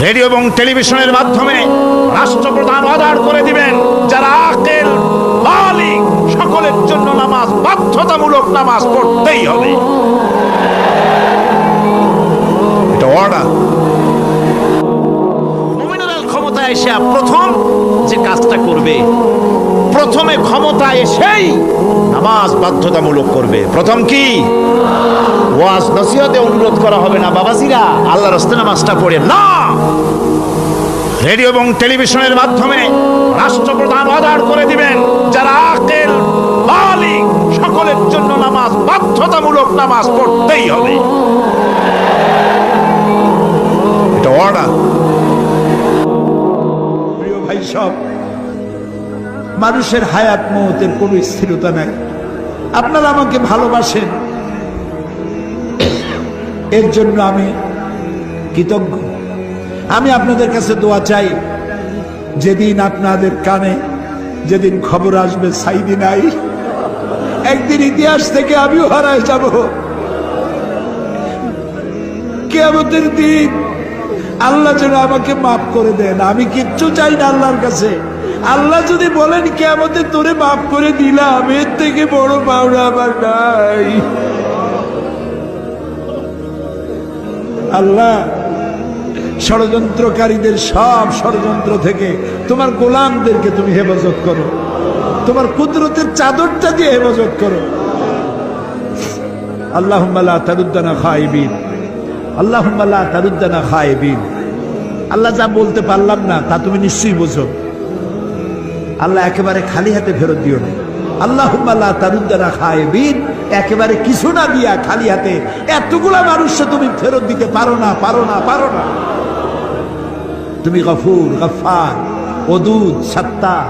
Radio এবং টেলিভিশনের মাধ্যমে রাষ্ট্রপ্রধান অর্ডার করে দিবেন যারা আকেল বালিগ সকলের জন্য নামাজ বাধ্যতামূলক, নামাজ পড়তেই হবে। এটা অর্ডার। মুমিনুল ক্ষমতায় এসে প্রথম যে কাজটা করবে, প্রথমে ক্ষমতায় এসেই নামাজ বাধ্যতামূলক করবে। প্রথম কি? ওয়াজ নসিহতে অনুরোধ করা হবে না, বাবাজিরা আল্লাহর রাস্তায় নামাজটা পড়ে না। রেডিও এবং টেলিভিশনের মাধ্যমে রাষ্ট্রপ্রধান অর্ডার করে দিবেন যারা আকেল বালিগ সকলের জন্য নামাজ বাধ্যতামূলক, নামাজ পড়তেই হবে। এটা অর্ডার। প্রিয় ভাই, সব মানুষের হায়াত মওতের কোনো স্থিরতা নাই। আপনারা আমাকে ভালোবাসেন, এর জন্য আমি কৃতজ্ঞ। আমি আপনাদের কাছে দোয়া চাই, যেদিন আপনাদের কানে যেদিন খবর আসবে সাইদি নাই, একদিন ইতিহাস থেকে আমিও হারায় যাব। কিয়ামতের দিন আল্লাহ যেন আমাকে মাফ করে দেন। আমি কিচ্ছু চাই না আল্লাহর কাছে। আল্লাহ যদি বলেন কিয়ামতে তোরে মাফ করে দিলাম, এর থেকে বড় পাওনা আমার নাই। আল্লাহ, ষড়যন্ত্রকারীদের সব ষড়যন্ত্র থেকে তোমার গোলামদেরকে তুমি হেফাজত করো, তোমার কুদরতের চাদরটা দিয়ে হেফাজত করো। আল্লাহুম্মা লা তারুদ্দানা খায়িবিন, আল্লাহুম্মা লা তারুদ্দানা খায়িবিন। আল্লাহ, যা বলতে পারলাম না তা তুমি নিশ্চয়ই বোঝো। আল্লাহ, একেবারে খালি হাতে ফেরত দিও না। আল্লাহুম্মা লা তারুদ্দানা খায়িবিন, একেবারে কিছু না দিয়া খালি হাতে এতগুলা মানুষকে তুমি ফেরত দিতে পারো না, পারো না, পারো না। তুমি গফুর, গফফার, ওদুদ, সাত্তার,